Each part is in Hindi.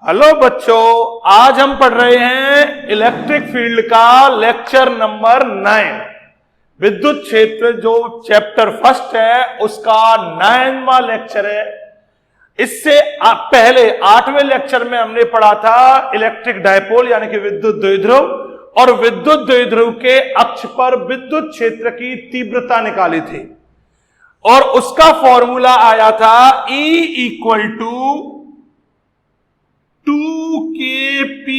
हेलो बच्चों, आज हम पढ़ रहे हैं इलेक्ट्रिक फील्ड का लेक्चर नंबर 9। विद्युत क्षेत्र जो चैप्टर फर्स्ट है उसका 9वां लेक्चर है। इससे पहले 8वें लेक्चर में हमने पढ़ा था इलेक्ट्रिक डायपोल यानी कि विद्युत द्विध्रुव, और विद्युत द्विध्रुव के अक्ष पर विद्युत क्षेत्र की तीव्रता निकाली थी और उसका फॉर्मूला आया था E equal to 2kp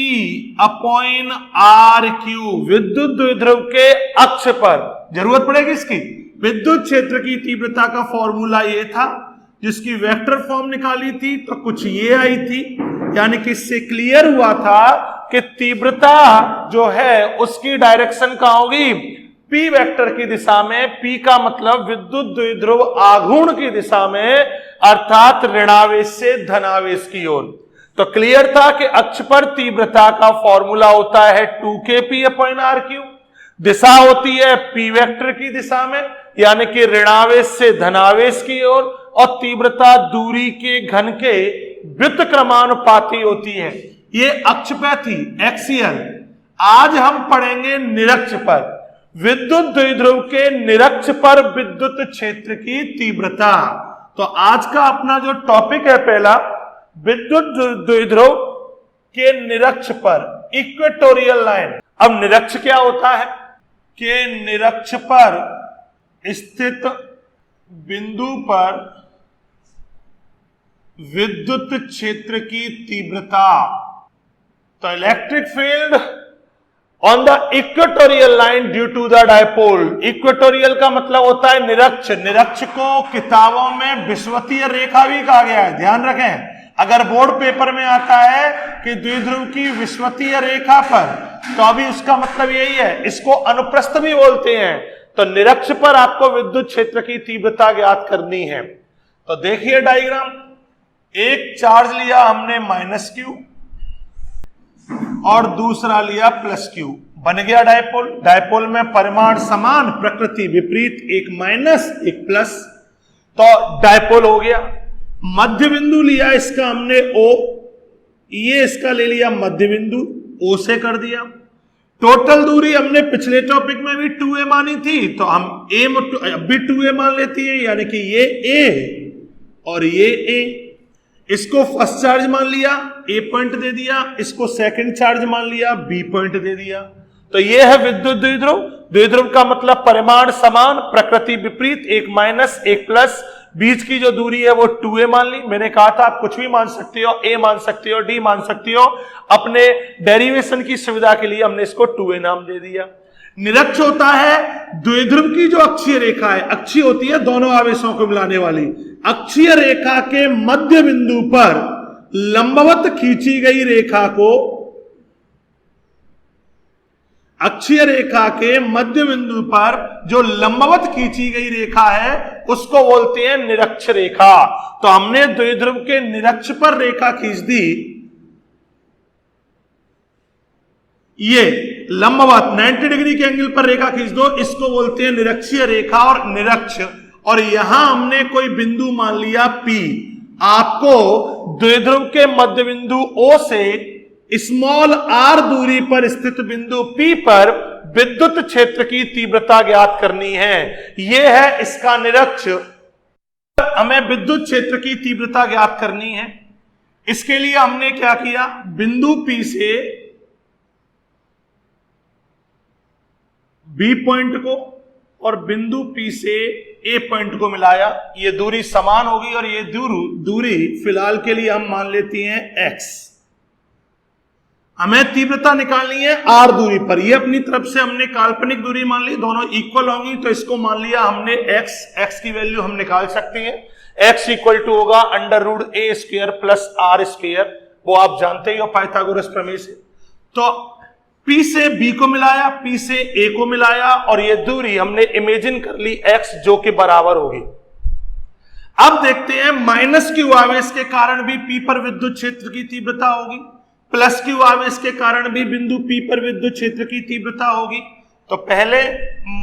upon R Q. विद्युत द्विध्रुव के अक्ष पर जरूरत पड़ेगी इसकी, विद्युत क्षेत्र की तीव्रता का फॉर्मूला ये था, जिसकी वेक्टर फॉर्म निकाली थी तो कुछ ये आई थी। यानी कि इससे क्लियर हुआ था कि तीव्रता जो है उसकी डायरेक्शन कहां होगी, P वेक्टर की दिशा में। P का मतलब विद्युत द्विध्रुव आघूर्ण की दिशा में, अर्थात ऋणावेश से धनावेश की ओर। तो क्लियर था कि अक्ष पर तीव्रता का फॉर्मूला होता है 2kp अपॉन आर क्यू। दिशा होती है P वेक्टर की दिशा में यानी कि ऋणावेश से धनावेश की ओर, और तीव्रता दूरी के घन के व्युत्क्रमानुपाती होती है। ये अक्ष पर थी, एक्सियल। आज हम पढ़ेंगे निरक्ष पर, विद्युत द्विध्रुव के निरक्ष पर विद्युत क्षेत्र की तीव्रता। तो आज का अपना जो टॉपिक है पहला, विद्युत द्विध्रुव के निरक्ष पर, इक्वेटोरियल लाइन। अब निरक्ष क्या होता है कि निरक्ष पर स्थित बिंदु पर विद्युत क्षेत्र की तीव्रता। तो electric field on the equatorial line due to the dipole. Equatorial का मतलब होता है निरक्ष। निरक्ष को किताबों में विषुवतीय रेखा भी कहा गया है, ध्यान रखें। अगर बोर्ड पेपर में आता है कि द्विध्रुव की विषुवतीय रेखा पर, तो अभी उसका मतलब यही है, इसको अनुप्रस्थ भी बोलते हैं। तो निरक्ष पर आपको विद्युत क्षेत्र की तीव्रता ज्ञात करनी है। तो देखिए डायग्राम, एक चार्ज लिया हमने -q और दूसरा लिया +q, बन गया डायपोल। डायपोल में परिमाण समान, प्रकृति विपरीत, एक माइनस एक प्लस, तो डायपोल हो गया। मध्य बिंदु लिया इसका हमने O, ये इसका ले लिया मध्य बिंदु, O से कर दिया। टोटल दूरी हमने पिछले टॉपिक में भी 2a मानी थी, तो हम अब भी 2a मान लेती है, यानी कि ये A और ये A। इसको फर्स्ट चार्ज मान लिया, A पॉइंट दे दिया, इसको सेकंड चार्ज मान लिया, B पॉइंट दे दिया। तो ये है विद्युत द्विध्रुव। द्विध्रुव का मतलब परिमाण समान, प्रकृति विपरीत, एक माइनस एक प्लस, बीच की जो दूरी है वो 2a मान ली। मैंने कहा था आप कुछ भी मान सकते हो, A मान सकते हो, D मान सकते हो। अपने डेरिवेशन की सुविधा के लिए हमने इसको 2a नाम दे दिया। निरक्ष होता है द्विध्रुव की जो अक्षीय रेखा है, अक्षीय होती है दोनों आवेशों को मिलाने वाली, अक्षीय रेखा के मध्य बिंदु पर लंबवत खींची गई रेखा को, अक्षीय रेखा के मध्य बिंदु पर जो लंबवत खींची गई रेखा है उसको बोलते हैं निरक्ष रेखा। तो हमने द्विध्रुव के निरक्ष पर रेखा खींच दी, ये लंबवत 90 डिग्री के एंगल पर रेखा खींच दो, इसको बोलते हैं निरक्षीय रेखा और निरक्ष। और यहां हमने कोई बिंदु मान लिया P। आपको द्विध्रुव के मध्य बिंदु O से स्मॉल r दूरी पर स्थित बिंदु P पर विद्युत क्षेत्र की तीव्रता ज्ञात करनी है। यह है इसका निरक्ष। हमें विद्युत क्षेत्र की तीव्रता ज्ञात करनी है। इसके लिए हमने क्या किया, बिंदु P से B पॉइंट को और बिंदु P से A पॉइंट को मिलाया। ये दूरी समान होगी और ये दूरी फिलहाल के लिए हम मान लेती हैं x। हमें तीव्रता निकालनी है r दूरी पर। ये अपनी तरफ से हमने काल्पनिक दूरी मान ली, दोनों इक्वल होंगी, तो इसको मान लिया हमने x की वैल्यू हम निकाल सकते हैं। x इक्वल टू होगा √a² प्लस r², वो आप जानते ही हो पाइथागोरस प्रमेय से। तो P से B को मिलाया, P से A को मिलाया, और ये दूरी हमने इमेजिन कर ली x, जो कि बराबर होगी। अब देखते हैं -q आवेश के कारण भी P पर विद्युत क्षेत्र की तीव्रता होगी, +q आवेश के कारण भी बिंदु P पर विद्युत क्षेत्र की तीव्रता होगी। तो पहले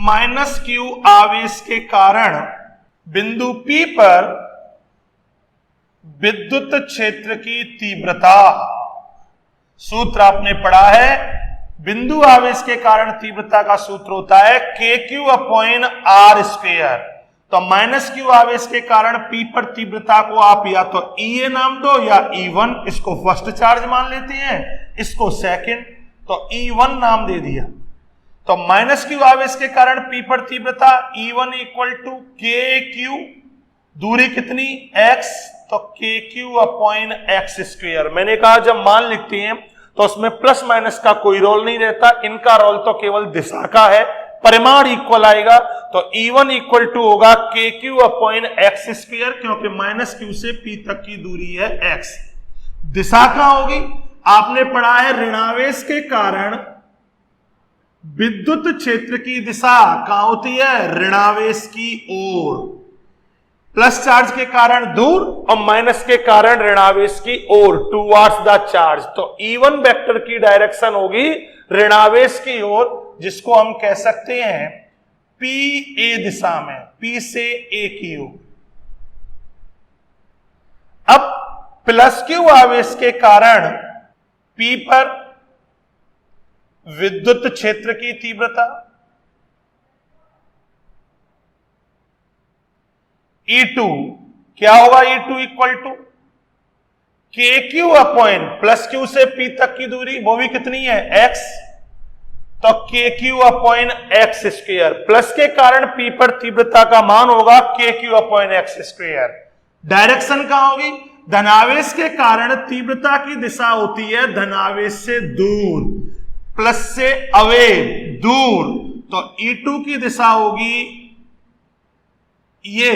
-q आवेश के कारण बिंदु P पर विद्युत क्षेत्र की तीव्रता, सूत्र आपने पढ़ा है, बिंदु आवेश के कारण तीव्रता का सूत्र होता है KQ अपॉन R स्क्वायर। तो माइनस क्यू आवेश के कारण P पर तीव्रता को आप या तो EA नाम दो या E1, इसको फर्स्ट चार्ज मान लेते हैं, इसको सेकंड, तो E1 नाम दे दिया। तो माइनस क्यू आवेश के कारण P पर तीव्रता E1 इक्वल टू KQ, दूरी कितनी x, तो KQ अपॉन x स्क्वायर। मैंने कहा जब मान लिखते हैं तो उसमें प्लस माइनस का कोई रोल नहीं रहता, इनका रोल तो केवल दिशा का है, परिमाण इक्वल आएगा। तो E1 इक्वल टू होगा KQ अपॉन x स्क्वायर, क्योंकि माइनस Q से P तक की दूरी है x। दिशा का होगी, आपने पढ़ा है ऋणावेश के कारण विद्युत क्षेत्र की दिशा कहां होती है, ऋणावेश की ओर, प्लस चार्ज के कारण दूर और माइनस के कारण ऋणावेश की ओर, टुवर्ड्स द चार्ज। तो E1 वेक्टर की डायरेक्शन होगी ऋणावेश की ओर, जिसको हम कह सकते हैं PA दिशा में, P से A की ओर। अब प्लस क्यू आवेश के कारण P पर विद्युत क्षेत्र की तीव्रता E2 क्या होगा, E2 equal to KQ upon plus Q से P तक की दूरी, वो भी कितनी है x, तो KQ upon x square. Plus के कारण P पर तीव्रता का मान होगा KQ upon x square. Direction कहां होगी, धनावेश के कारण तीव्रता की दिशा होती है धनावेश से दूर, प्लस से अवे दूर, तो E2 की दिशा होगी ये,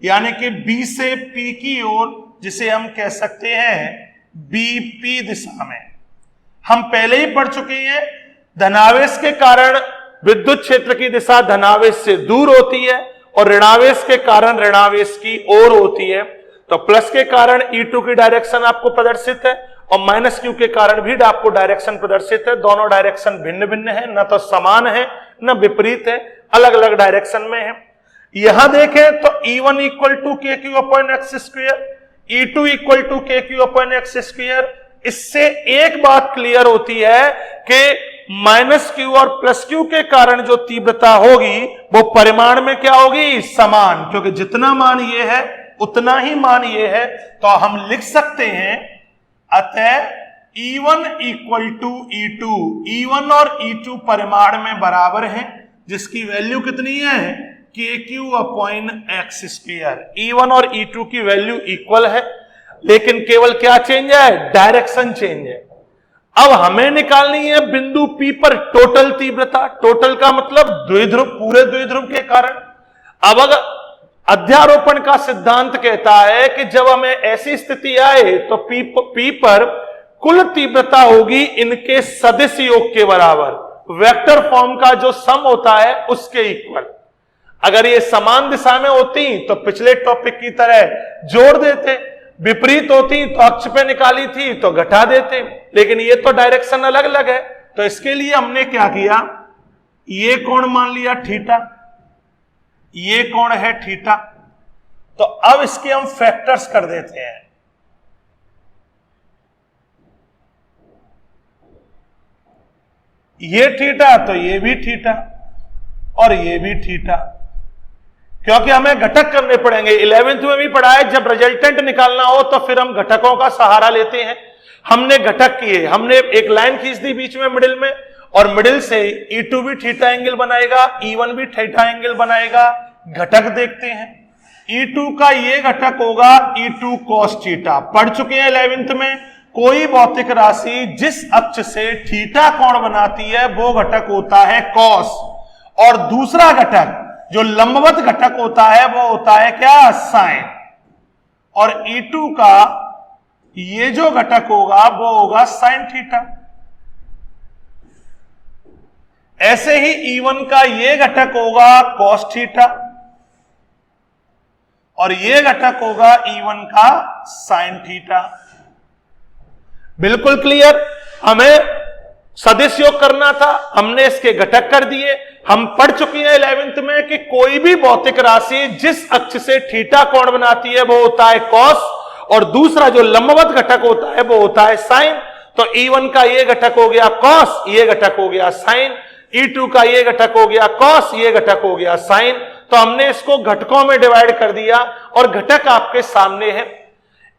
यानी कि B से P की ओर, जिसे हम कह सकते हैं BP दिशा में। हम पहले ही पढ़ चुके हैं धनावेश के कारण विद्युत क्षेत्र की दिशा धनावेश से दूर होती है और ऋणावेश के कारण ऋणावेश की ओर होती है। तो प्लस के कारण E2 की डायरेक्शन आपको प्रदर्शित है और माइनस Q के कारण भी आपको डायरेक्शन प्रदर्शित है। दोनों डायरेक्शन भिन्न भिन्न है, न तो समान है न विपरीत है, अलग अलग डायरेक्शन में है। यहां देखें तो E1 equal to KQ upon x square, E2 equal to KQ upon x square. इससे एक बात क्लियर होती है कि माइनस Q और प्लस Q के कारण जो तीव्रता होगी वो परिमाण में क्या होगी, समान, क्योंकि जितना मान ये है उतना ही मान ये है। तो हम लिख सकते हैं अतः E1 equal to E2, E1 और E2 परिमाण में बराबर है, जिसकी वैल्यू कितनी है KQ upon x square. E1 और E2 की वैल्यू इक्वल है, लेकिन केवल क्या चेंज है, डायरेक्शन चेंज है। अब हमें निकालनी है बिंदु P पर टोटल तीव्रता। टोटल का मतलब द्विध्रुव, पूरे द्विध्रुव के कारण। अब अगर अध्यारोपण का सिद्धांत कहता है कि जब हमें ऐसी स्थिति आए तो P पर कुल तीव्रता होगी इनके सदिश योग के बराबर, वेक्टर फॉर्म का जो सम होता है उसके इक्वल। अगर ये समान दिशा में होती तो पिछले टॉपिक की तरह जोड़ देते, विपरीत होती तो अक्ष पे निकाली थी तो घटा देते, लेकिन ये तो डायरेक्शन अलग अलग है। तो इसके लिए हमने क्या किया, ये कोण मान लिया थीटा, ये कोण है थीटा, तो अब इसके हम फैक्टर्स कर देते हैं। ये थीटा तो ये भी थीटा और ये भी थीटा, क्योंकि हमें घटक करने पड़ेंगे। 11th में भी पढ़ा है, जब रिजल्टेंट निकालना हो तो फिर हम घटकों का सहारा लेते हैं। हमने घटक किए, हमने एक लाइन खींच दी बीच में मिडिल में, और मिडिल से E2 भी थीटा एंगल बनाएगा, E1 भी थीटा एंगल बनाएगा। घटक देखते हैं, E2 का ये घटक होगा E2 cos थीटा। पढ़ चुके हैं 11th में, कोई भौतिक राशि जिस अक्ष से थीटा कोण बनाती है वो घटक होता है cos, और दूसरा घटक जो लंबवत घटक होता है वो होता है क्या, साइन। और E2 का ये जो घटक होगा वो होगा साइन थीटा। ऐसे ही E1 का ये घटक होगा cos थीटा और ये घटक होगा E1 का साइन थीटा। बिल्कुल क्लियर। हमें सदिश योग करना था, हमने इसके घटक कर दिए। हम पढ़ चुके हैं 11th में कि कोई भी भौतिक राशि जिस अक्ष से थीटा कोण बनाती है वो होता है cos, और दूसरा जो लंबवत घटक होता है वो होता है साइन। तो E1 का ये घटक हो गया कॉस, ये घटक हो गया साइन, E2 का ये घटक हो गया कॉस, ये घटक हो गया साइन। तो हमने इसको घटकों में डिवाइड कर दिया और घटक आपके सामने है।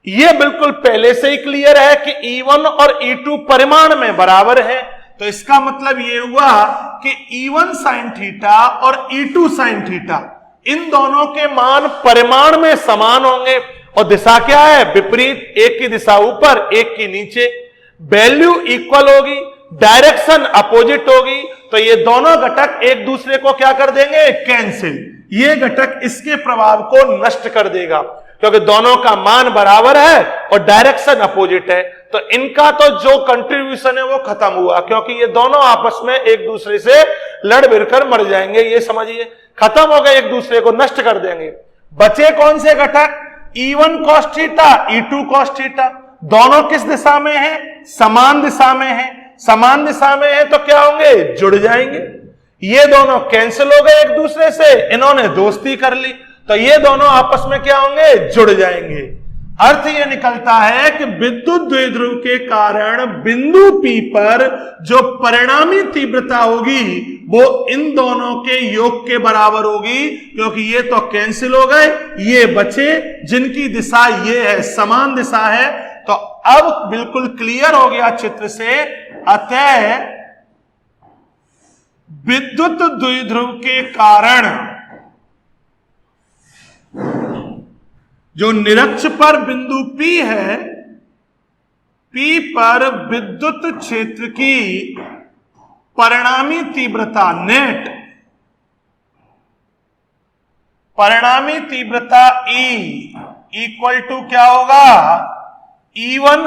ये बिल्कुल पहले से ही क्लियर है कि E1 और E2 परिमाण में बराबर है। तो इसका मतलब ये हुआ कि E1 sin थीटा और E2 sin थीटा इन दोनों के मान परिमाण में समान होंगे। और दिशा क्या है? विपरीत, एक की दिशा ऊपर, एक की नीचे। वैल्यू इक्वल होगी, डायरेक्शन अपोजिट होगी, तो ये दोनों घटक एक दूसरे को क्या कर देंगे? कैंसिल। ये घटक इसके प्रभाव को नष्ट कर देगा क्योंकि दोनों का मान बराबर है और डायरेक्शन अपोजिट है। तो इनका तो जो कंट्रीब्यूशन है वो खत्म हुआ क्योंकि ये दोनों आपस में एक दूसरे से लड़ भिड़कर मर जाएंगे। ये समझिए, खत्म हो गए, एक दूसरे को नष्ट कर देंगे। बचे कौन से घटक? E1 cos theta, E2 cos theta. दोनों किस दिशा में है? समान दिशा में है। समान दिशा में है तो क्या होंगे? जुड़ जाएंगे। ये दोनों कैंसिल हो गए एक दूसरे से, इन्होंने दोस्ती कर ली, तो ये दोनों आपस में क्या होंगे? जुड़ जाएंगे। अर्थ ये निकलता है कि विद्युत द्विध्रुव के कारण बिंदु P पर जो परिणामी तीव्रता होगी वो इन दोनों के योग के बराबर होगी क्योंकि ये तो कैंसिल हो गए, ये बचे जिनकी दिशा ये है, समान दिशा है। तो अब बिल्कुल क्लियर हो गया चित्र से। अतः विद्युत द्विध्रुव के कारण जो निरक्ष पर बिंदु P है, P पर विद्युत क्षेत्र की परिणामी तीव्रता नेट, परिणामी तीव्रता E इक्वल टू क्या होगा? E1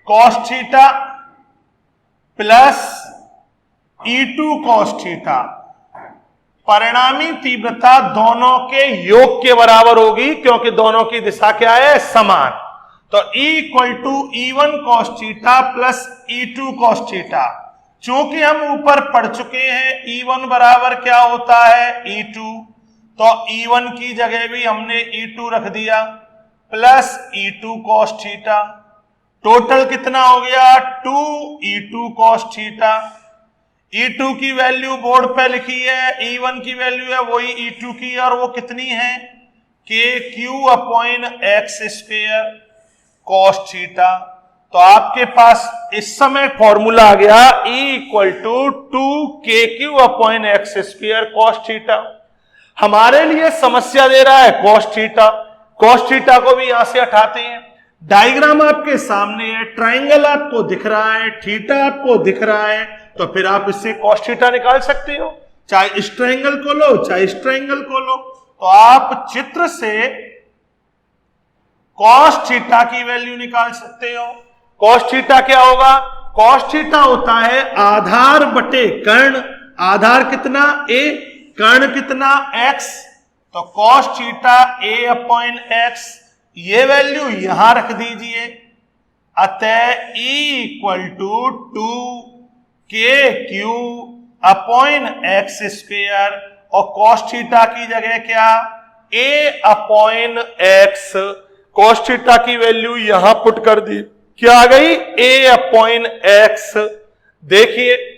cos theta plus E2 cos theta. परिणामी तीव्रता दोनों के योग के बराबर होगी क्योंकि दोनों की दिशा क्या है? समान। तो E equal to E1 cos theta plus E2 cos theta. चूंकि हम ऊपर पढ़ चुके हैं E1 बराबर क्या होता है? E2, तो E1 की जगह भी हमने E2 रख दिया plus E2 cos theta. Total कितना हो गया? 2E2 cos theta. E2 की वैल्यू बोर्ड पे लिखी है, E1 की वैल्यू है वही E2 की, और वो कितनी है? KQ upon X square cos theta. तो आपके पास इस समय फॉर्मूला आ गया E equal to 2KQ upon X square cos theta. हमारे लिए समस्या दे रहा है cos थीटा, cos थीटा को भी यहां से हटाते हैं। डायग्राम आपके सामने है, ट्राइंगल आपको दिख रहा है, थीटा आपको दिख रहा है, तो फिर आप इससे cos थीटा निकाल सकते हो, चाहे इस ट्राइंगल को लो चाहे इस ट्राइंगल को लो। तो आप चित्र से cos थीटा की वैल्यू निकाल सकते हो। cos थीटा क्या होगा? cos थीटा होता है आधार बटे कर्ण। आधार कितना? A, कर्ण कितना? X। तो cos theta A upon X, ये वैल्यू यहां रख दीजिए। अतः E equal to 2KQ upon X square, और cos थीटा की जगह क्या? A upon X. cos theta की वैल्यू यहां पुट कर दी, क्या आ गई? A upon X. देखिए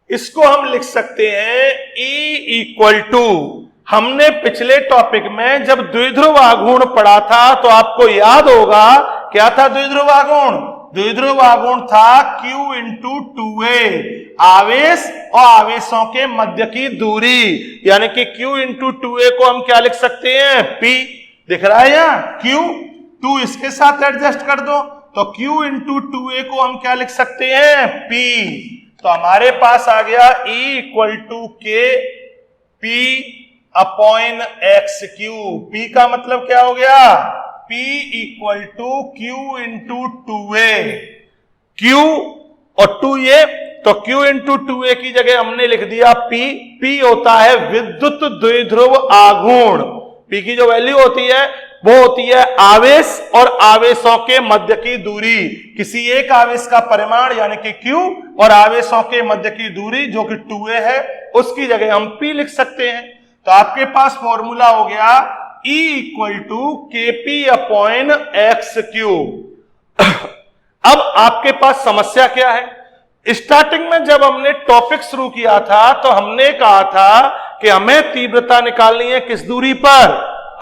इसको हम लिख सकते हैं E इक्वल टू, हमने पिछले टॉपिक में जब द्विध्रुव आघूर्ण पढ़ा था तो आपको याद होगा क्या था द्विध्रुव आघूर्ण? द्विध्रुव आघूर्ण था Q इंटू 2A, आवेश और आवेशों के मध्य की दूरी, यानी कि Q इंटू 2A को हम क्या लिख सकते हैं? P। दिख रहा है यहां? Q, 2 इसके साथ एडजस्ट कर दो, तो Q इंटू 2A को हम क्या लिख सकते हैं? P। तो हमारे पास आ गया E equal to K P upon X Q. P का मतलब क्या हो गया? P equal to Q into 2A। Q और 2A, तो Q इंटू 2A की जगह हमने लिख दिया P। P होता है विद्युत द्विध्रुव आघूर्ण। P की जो वैल्यू होती है वो होती है आवेश और आवेशों के मध्य की दूरी। किसी एक आवेश का परिमाण यानी कि Q और आवेशों के मध्य की दूरी जो कि 2A है, उसकी जगह हम P लिख सकते हैं। तो आपके पास फॉर्मूला हो गया E equal to KP upon X cube. अब आपके पास समस्या क्या है? स्टार्टिंग में जब हमने टॉपिक शुरू किया था तो हमने कहा था कि हमें तीव्रता निकालनी है किस दूरी पर?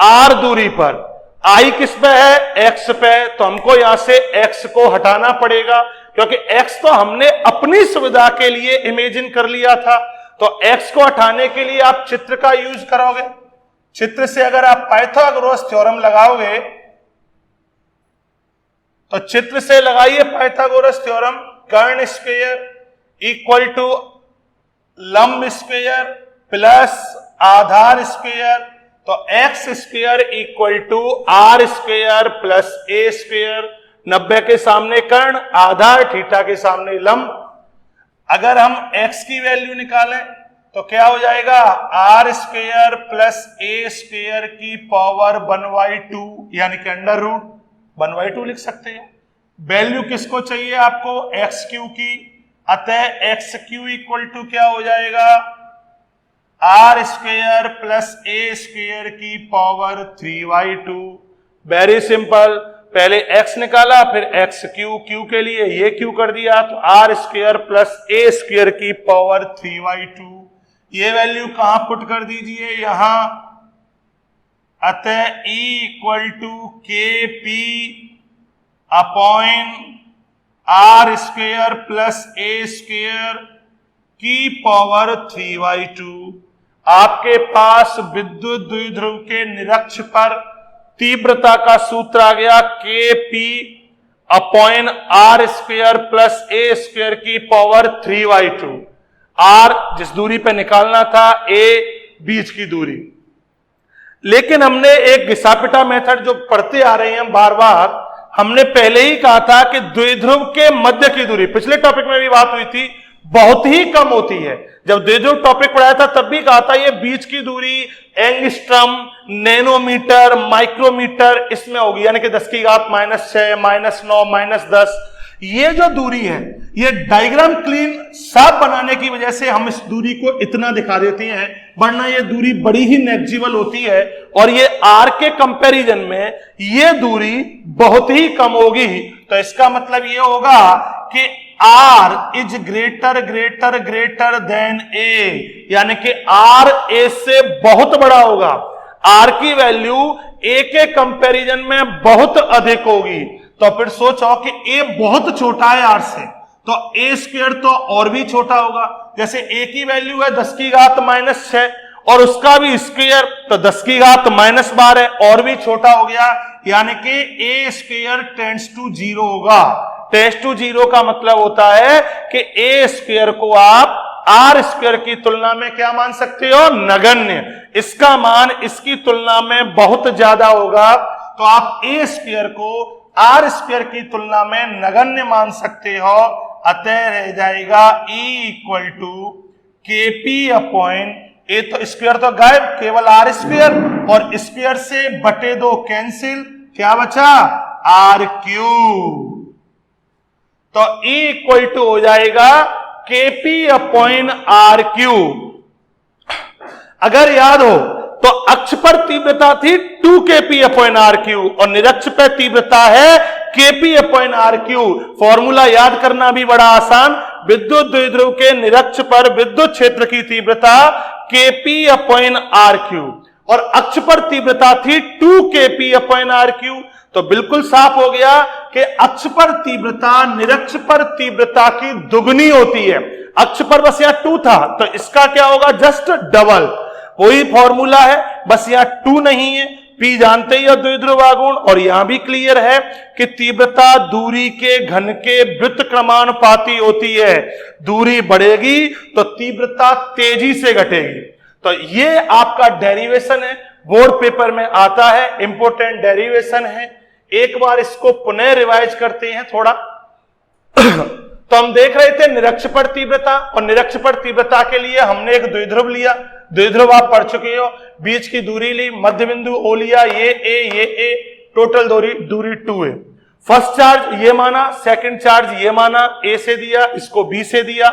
R दूरी पर। I किस पे है? X पे। तो हमको यहां से X को हटाना पड़ेगा, क्योंकि X तो हमने अपनी सुविधा के लिए इमेजिन कर लिया था। तो X को हटाने के लिए आप चित्र का यूज करोगे। चित्र से अगर आप पाइथागोरस थ्योरम लगाओगे तो चित्र से लगाइए पाइथागोरस थ्योरम। कर्ण स्क्वायर इक्वल टू लंब स्क्वायर प्लस आधार स्क्वायर, तो X square equal to R square plus A square. 90 के सामने कर्ण, आधार, थीटा के सामने लंब। अगर हम x की वैल्यू निकालें तो क्या हो जाएगा? R square plus A square की पावर 1/2 यानी कि अंडर रूट 1/2 लिख सकते हैं। वैल्यू किसको चाहिए आपको? एक्स क्यू की। अतः एक्स क्यू इक्वल टू क्या हो जाएगा? R square plus A square की पावर 3/2। Very simple. पहले x निकाला, फिर एक्स क्यू, क्यू के लिए ये क्यू कर दिया, तो R square plus A square की पावर 3/2। ये वैल्यू कहां पुट कर दीजिए? यहां। अतः E equal to KP upon R square plus A square की पावर 3/2। आपके पास विद्युत द्विध्रुव के निरक्ष पर तीव्रता का सूत्र आ गया KP upon R square plus A square की पावर 3/2। R जिस दूरी पे निकालना था, A बीच की दूरी। लेकिन हमने एक घिसा-पिटा मेथड जो पढ़ते आ रहे हैं बार बार, हमने पहले ही कहा था कि द्विध्रुव के मध्य की दूरी, पिछले टॉपिक में भी बात हुई थी, बहुत ही कम होती है। जब द्विध्रुव टॉपिक पढ़ाया था तब भी कहा था ये बीच की दूरी एंगस्ट्रम, नैनोमीटर, माइक्रोमीटर इसमें होगी, यानी कि 10 की घात -6, -9, -10। ये जो दूरी है, ये डायग्राम क्लीन साफ बनाने की वजह से हम इस दूरी को इतना दिखा देते हैं, वरना ये दूरी बड़ी ही नेग्लिजिबल होती है और ये R के कंपैरिजन में ये दूरी बहुत ही कम होगी। तो इसका मतलब ये होगा कि R is greater than A, यानी कि R A से बहुत बड़ा होगा। R की वैल्यू A के कंपैरिजन में बहुत अधिक होगी। तो फिर सोचो कि A बहुत छोटा है R से, तो A स्क्वायर तो और भी छोटा होगा। जैसे A की वैल्यू है 10 की घात -6 और उसका भी स्क्वायर तो 10 की घात -12 और भी छोटा हो गया, यानी कि A स्क्वायर टेंड्स टू 0 होगा। टेंड्स टू 0 का मतलब होता है कि A स्क्वायर को आप R स्क्वायर की तुलना में क्या मान सकते हो? नगण्य। इसका मान इसकी तुलना में बहुत ज्यादा होगा, तो आप A स्क्वायर को R स्क्वायर की तुलना में नगण्य मान सकते हो। अतः रह जाएगा E equal to KP upon A, तो स्क्वायर तो गायब, केवल R स्क्वायर और स्क्वायर से बटे 2 कैंसिल, क्या बचा? R cube. तो E इक्वल टू हो जाएगा KP अपॉन R क्यूब। अगर याद हो तो अक्ष पर तीव्रता थी 2kp अपॉन R क्यूब और निरक्ष पर तीव्रता है kp upon R cube. Formula याद करना भी बड़ा आसान। विद्युत द्विध्रुव के निरक्ष पर विद्युत क्षेत्र की तीव्रता kp अपॉन R क्यूब और अक्ष पर तीव्रता थी 2kp अपॉन R क्यूब। तो बिल्कुल साफ हो गया कि अक्ष पर तीव्रता निरक्ष पर तीव्रता की दुगनी होती है। अक्ष पर बस यहां 2 था, तो इसका क्या होगा? Just double. वही फॉर्मूला है, बस यहां 2 नहीं है। P जानते ही द्विध्रुव आघूर्ण, और यहां भी क्लियर है कि तीव्रता दूरी के घन के वृत्त क्रमानुपाती होती है। दूरी बढ़ेगी तो तीव्रता तेजी से घटेगी। तो ये आपका डेरिवेशन है, बोर्ड पेपर में आता है, इंपोर्टेंट डेरिवेशन है। एक बार इसको पुनः रिवाइज करते हैं थोड़ा। तो हम देख रहे थे निरक्ष पर तीव्रता, और निरक्ष पर तीव्रता के लिए हमने एक द्विध्रुव लिया। द्विध्रुव आप पढ़ चुके हो, बीच की दूरी ली, मध्य बिंदु O लिया, ये A, टोटल दूरी 2 है। फर्स्ट चार्ज ये माना, सेकंड चार्ज ये माना, A से दिया, इसको B से दिया।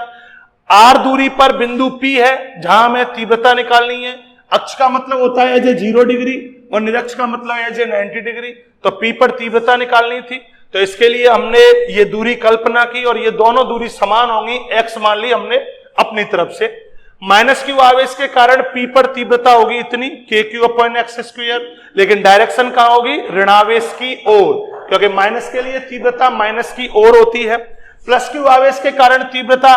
R दूरी पर बिंदु P है जहां हमें तीव्रता निकालनी है। अक्ष का मतलब होता है 0 डिग्री, और निरक्ष का मतलब है जे 90 डिग्री, तो P पर तीव्रता निकालनी थी। तो इसके लिए हमने ये दूरी कल्पना की और ये दोनों दूरी समान होंगी, x मान ली हमने अपनी तरफ से। माइनस क्यू आवेश के कारण P पर तीव्रता होगी इतनी kq/x², लेकिन डायरेक्शन कहां होगी? ऋणावेश की ओर, क्योंकि माइनस के लिए तीव्रता माइनस की ओर होती है। प्लस क्यू आवेश के कारण तीव्रता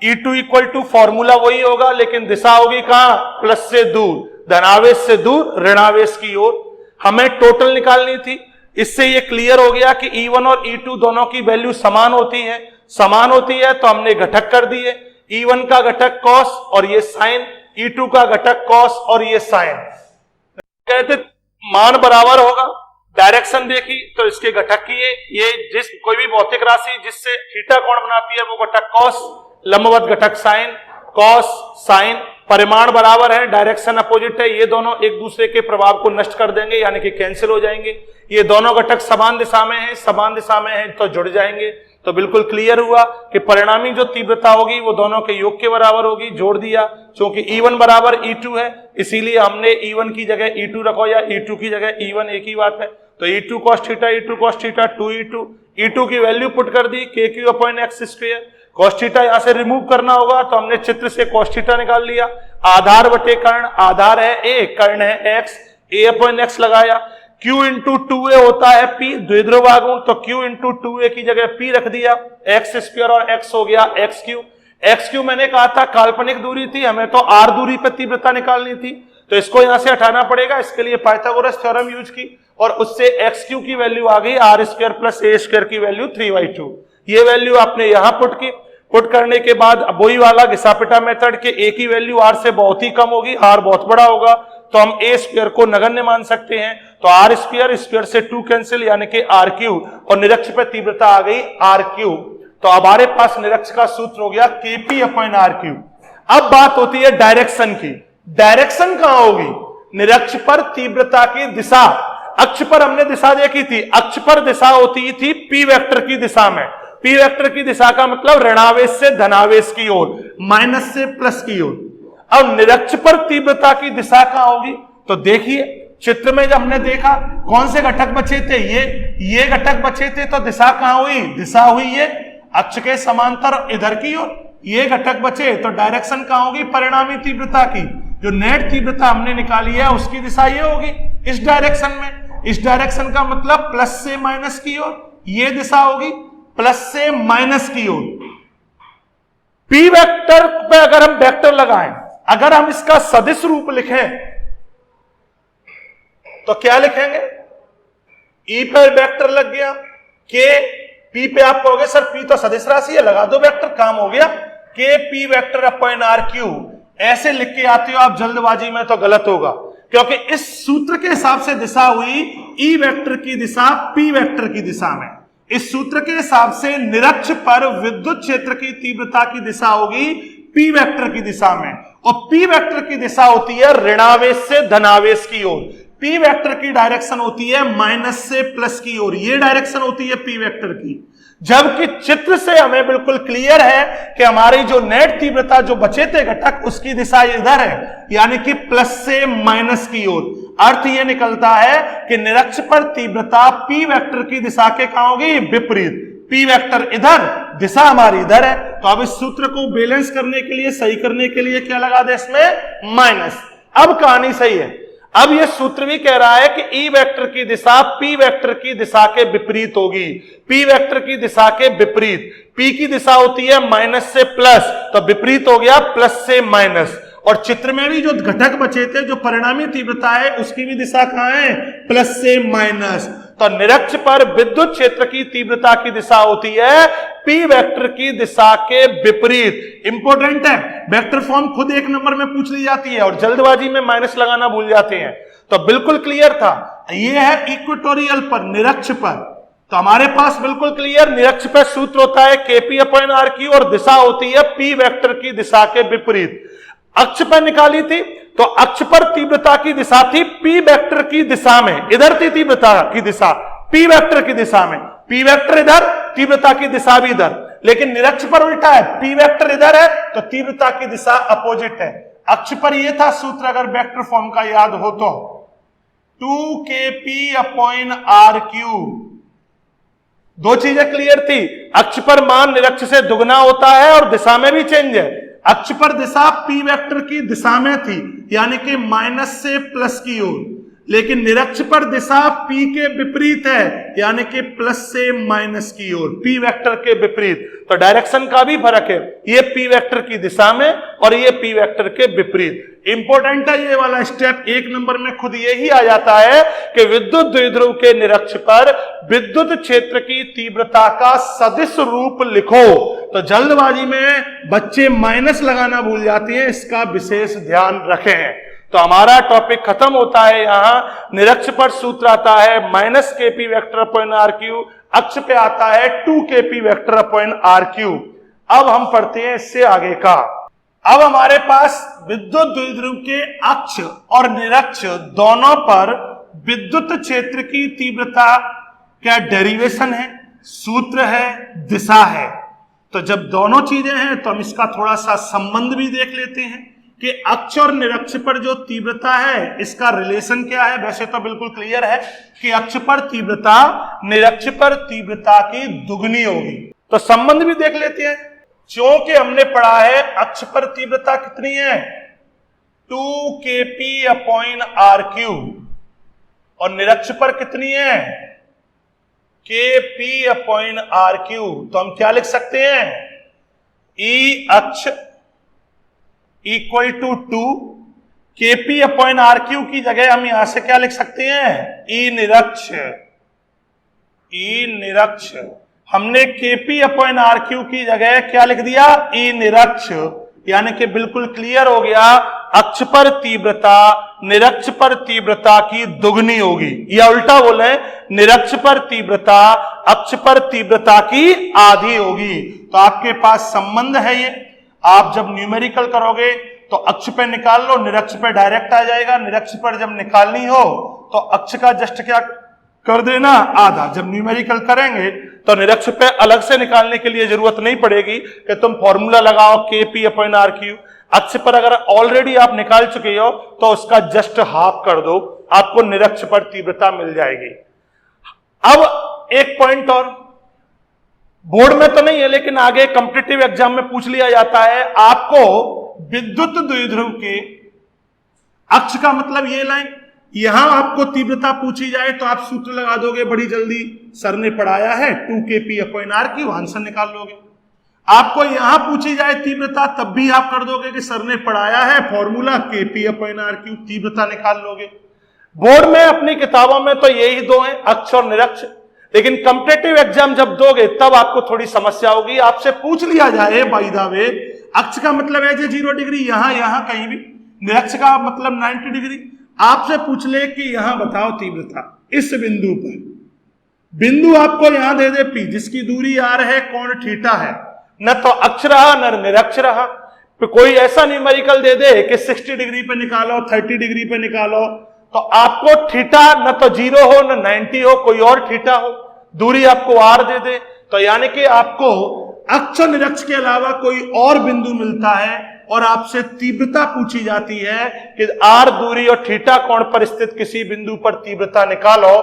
E2 इक्वल टू फॉर्मूला वही होगा, लेकिन दिशा होगी कहां? प्लस से दूर, धनावेश से दूर, ऋणावेश की ओर। हमें टोटल निकालनी थी। इससे ये क्लियर हो गया कि E1 और E2 दोनों की वैल्यू समान होती है। समान होती है तो हमने घटक कर दिए, E1 का घटक कॉस और ये साइन, E2 का घटक कॉस और ये साइन। कहते मान बराबर होगा, डायरेक्शन देखी तो इसके घटक किए, ये जिस कोई भी भौतिक राशि जिससे थीटा कोण बनाती है वो घटक कॉस, लंबवत घटक साइन, कॉस साइन, परिमाण बराबर है, डायरेक्शन अपोजिट है, ये दोनों एक दूसरे के प्रभाव को नष्ट कर देंगे, यानी कि कैंसिल हो जाएंगे। ये दोनों घटक समान दिशा में हैं, समान दिशा में हैं तो जुड़ जाएंगे। तो बिल्कुल क्लियर हुआ कि परिणामी जो तीव्रता होगी वो दोनों के योग के बराबर होगी, जोड़ दिया। क्योंकि E1 बराबर E2 है, इसीलिए हमने E1 की जगह E2 रखो या E2 की जगह E1, एक ही बात है। तो E2 cos theta, E2 cos theta 2E2, E2 की वैल्यू पुट कर दी kq/x²। cos थीटा यहां से रिमूव करना होगा तो हमने चित्र से cos थीटा निकाल लिया। आधार बटे कर्ण, आधार है A, कर्ण है x, a/x लगाया। Q इंटू 2a होता है P, द्विध्रुव आघूर्ण, तो Q इंटू 2a की जगह P रख दिया, x² और x हो गया xq। xq मैंने कहा था काल्पनिक दूरी थी, हमें तो r दूरी पर तीव्रता निकालनी थी, तो इसको यहां से हटाना पड़ेगा। इसके लिए पाइथागोरस थ्योरम यूज की और उससे xq की वैल्यू आ गई r² प्लस a² की वैल्यू 3/2। ये वैल्यू आपने यहां पुट की। पुट करने के बाद अब वही वाला घिसा-पिटा मेथड के a की वैल्यू r से बहुत ही कम होगी, r बहुत बड़ा होगा, तो हम a² को नगण्य मान सकते हैं। तो r² से 2 कैंसिल, यानी कि r3, और निरक्ष पे तीव्रता आ गई r3। तो हमारे पास निरक्ष का सूत्र हो गया kp/r3। अब बात होती है डायरेक्शन की। डायरेक्शन कहां होगी? निरक्ष पर तीव्रता की दिशा। अक्ष पर हमने दिशा देखी थी, अक्ष पर दिशा होती थी p वेक्टर की दिशा में। p वेक्टर की दिशा का मतलब ऋणावेश से धनावेश की ओर, माइनस से प्लस की ओर। अब निरक्ष पर तीव्रता की दिशा कहां होगी? तो देखिए चित्र में जब हमने देखा कौन से घटक बचे थे, ये घटक बचे थे, तो दिशा कहां हुई? दिशा हुई ये अक्ष के समांतर इधर की ओर। ये घटक बचे तो डायरेक्शन कहां होगी? परिणामी तीव्रता की, जो नेट तीव्रता हमने निकाली है उसकी दिशा ये होगी, इस डायरेक्शन में। इस डायरेक्शन का मतलब प्लस से माइनस की ओर, ये दिशा होगी प्लस से माइनस की ओर। पी वेक्टर पे अगर हम वेक्टर लगाएं, अगर हम इसका सदिश रूप लिखें तो क्या लिखेंगे? ई पर वेक्टर लग गया, के पी पे आप कहोगे सर पी तो सदिश राशि है, लगा दो वेक्टर, काम हो गया। K P vector upon R Q, ऐसे लिख के आते हो आप जल्दबाजी में तो गलत होगा, क्योंकि इस सूत्र के हिसाब से दिशा हुई ई वेक्टर की दिशा पी वेक्टर की दिशा में। इस सूत्र के हिसाब से निरक्ष पर विद्युत क्षेत्र की तीव्रता की दिशा होगी पी वेक्टर की दिशा में, और पी वेक्टर की दिशा होती है ऋणावेश से धनावेश की ओर। पी वेक्टर की डायरेक्शन होती है माइनस से प्लस की ओर, ये डायरेक्शन होती है पी वेक्टर की। जबकि चित्र से हमें बिल्कुल क्लियर है कि हमारी जो नेट तीव्रता जो बचे थे घटक, उसकी दिशा इधर है, यानी कि प्लस से माइनस की ओर। अर्थ यह निकलता है कि निरक्ष पर तीव्रता पी वेक्टर की दिशा के कहां होगी? विपरीत। पी वेक्टर इधर, दिशा हमारी इधर है, तो अब इस सूत्र को बैलेंस करने के लिए, सही करने के लिए क्या लगा दे इसमें? माइनस। अब कहानी सही है। अब यह सूत्र भी कह रहा है कि ई वेक्टर की दिशा पी वेक्टर की दिशा के विपरीत होगी। पी वेक्टर की दिशा के विपरीत, पी की दिशा होती है माइनस से प्लस, तो विपरीत हो गया प्लस से माइनस। और चित्र में भी जो घटक बचे थे, जो परिणामी तीव्रता है, उसकी भी दिशा कहां है? प्लस से माइनस। तो निरक्ष पर विद्युत क्षेत्र की तीव्रता की दिशा होती है पी वेक्टर की दिशा के विपरीत। इंपॉर्टेंट है, वेक्टर फॉर्म खुद एक नंबर में पूछ ली जाती है और जल्दबाजी में माइनस लगाना भूल जाते हैं। तो बिल्कुल क्लियर था, यह है इक्वेटोरियल पर, निरक्ष पर। तो हमारे पास बिल्कुल क्लियर, निरक्ष पर सूत्र होता है kp/r और दिशा होती है पी वेक्टर की दिशा के विपरीत। अक्ष पर निकाली थी तो अक्ष पर तीव्रता की दिशा थी पी वेक्टर की दिशा में, इधर थी तीव्रता की दिशा पी वेक्टर की दिशा में। पी वेक्टर इधर, तीव्रता की दिशा भी इधर, लेकिन निरक्ष पर उल्टा है, पी वेक्टर इधर है तो तीव्रता की दिशा अपोजिट है। अक्ष पर यह था सूत्र, अगर वेक्टर फॉर्म का याद हो तो। 2kp/r³। दो चीजें क्लियर थी, अक्ष पर मान निरक्ष से दुगना होता है और दिशा में भी चेंज है। अक्ष पर दिशा p वेक्टर की दिशा में थी, यानी कि माइनस से प्लस की ओर, लेकिन निरक्ष पर दिशा p के विपरीत है, यानी कि प्लस से माइनस की ओर, p वेक्टर के विपरीत। तो डायरेक्शन का भी फर्क है, ये p वेक्टर की दिशा में और ये p वेक्टर के विपरीत। इंपॉर्टेंट है ये वाला स्टेप, एक नंबर में खुद यही आ जाता है कि विद्युत द्विध्रुव के निरक्ष पर विद्युत क्षेत्र की तीव्रता का सदिश रूप लिखो। तो जल्दबाजी में बच्चे माइनस लगाना भूल जाते हैं, इसका विशेष ध्यान रखें। तो हमारा टॉपिक खत्म होता है यहां। निरक्ष पर सूत्र आता है -kp वेक्टर/r³, अक्ष पे आता है 2kp वेक्टर/r³। अब हम पढ़ते हैं इससे आगे का। अब हमारे पास विद्युत द्विध्रुव के अक्ष और निरक्ष दोनों पर विद्युत क्षेत्र की तीव्रता क्या डेरिवेशन है, सूत्र है, दिशा है। तो जब दोनों चीजें हैं तो हम इसका थोड़ा सा संबंध भी देख लेते हैं कि अक्ष और निरक्ष पर जो तीव्रता है इसका रिलेशन क्या है। वैसे तो बिल्कुल क्लियर है कि अक्ष पर तीव्रता निरक्ष पर तीव्रता की दुगनी होगी। तो संबंध भी देख लेते हैं। क्योंकि हमने पढ़ा है अक्ष पर तीव्रता कितनी है, 2kp/r³ और निरक्ष पर कितनी है, kp/r³। तो हम क्या लिख सकते हैं, E अक्ष = 2, kp/r³ की जगह हम यहां से क्या लिख सकते हैं, E निरक्ष। हमने kp/r³ की जगह क्या लिख दिया, E निरक्ष, यानी कि बिल्कुल क्लियर हो गया, अक्ष पर तीव्रता निरक्ष पर तीव्रता की दुगनी होगी, या उल्टा बोले निरक्ष पर तीव्रता अक्ष पर तीव्रता की आधी होगी। तो आपके पास संबंध है ये। आप जब न्यूमेरिकल करोगे तो अक्ष पे निकाल लो, निरक्ष पे डायरेक्ट आ जाएगा। निरक्ष पर जब निकालनी हो तो अक्ष का जस्ट क्या कर देना, आधा। जब न्यूमेरिकल करेंगे तो निरक्ष पे अलग से निकालने के लिए जरूरत नहीं पड़ेगी कि तुम फॉर्मूला लगाओ kp/r³। अक्ष पर अगर ऑलरेडी आप निकाल चुके हो तो उसका जस्ट हाफ कर दो, आपको निरक्ष पर तीव्रता मिल जाएगी। अब एक पॉइंट और, बोर्ड में तो नहीं है लेकिन आगे कॉम्पिटिटिव एग्जाम में पूछ लिया जाता है, आपको विद्युत द्विध्रुव के अक्ष का मतलब ये लाइन, यहां आपको तीव्रता पूछी जाए तो आप सूत्र लगा दोगे बड़ी जल्दी, सर ने पढ़ाया है 2kp/r³ आंसर निकाल लोगे। आपको यहां पूछी जाए तीव्रता तब भी आप कर दोगे कि सर ने पढ़ाया है फॉर्मूला kp/r³, तीव्रता निकाल लोगे। बोर्ड में अपनी किताबों में तो यही दो हैं, अक्ष और निरक्ष, लेकिन कॉम्पिटिटिव एग्जाम जब दोगे तब आपको थोड़ी समस्या होगी। आपसे पूछ लिया जाए बाय द वे, अक्ष का मतलब है 0 डिग्री, यहां कहीं भी, निरक्ष का मतलब 90 डिग्री। आपसे पूछ ले कि यहां बताओ तीव्रता इस बिंदु पर, बिंदु आपको यहां दे दे P, जिसकी दूरी r है, कोण थीटा है, न तो अक्ष रहा न निरक्ष रहा। तो कोई ऐसा न्यूमेरिकल दे दे कि 60 डिग्री पे निकालो, 30 डिग्री पे निकालो, तो आपको थीटा न तो 0 हो न 90 हो, कोई और थीटा हो, दूरी आपको r दे दे, तो यानी कि आपको अक्ष और निरक्ष के अलावा कोई और बिंदु मिलता है और आपसे तीव्रता पूछी जाती है कि r दूरी और थीटा कोण पर स्थित किसी बिंदु पर तीव्रता निकालो,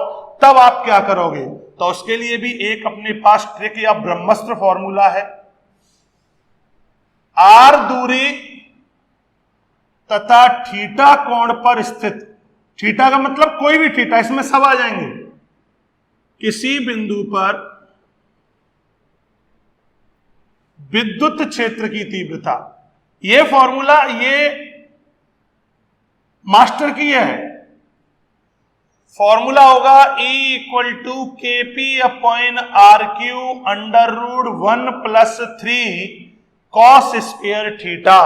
तब आप क्या करोगे। तो उसके लिए भी एक अपने पास ट्रिक या ब्रह्मास्त्र फॉर्मूला है। r दूरी तथा थीटा कोण पर स्थित, थीटा का मतलब कोई भी थीटा, इसमें सब आ जाएंगे, किसी बिंदु पर विद्युत क्षेत्र की तीव्रता। यह फॉर्मूला ये मास्टर की है, फॉर्मूला होगा E = kp/r³ √1 + 3 cos² थीटा।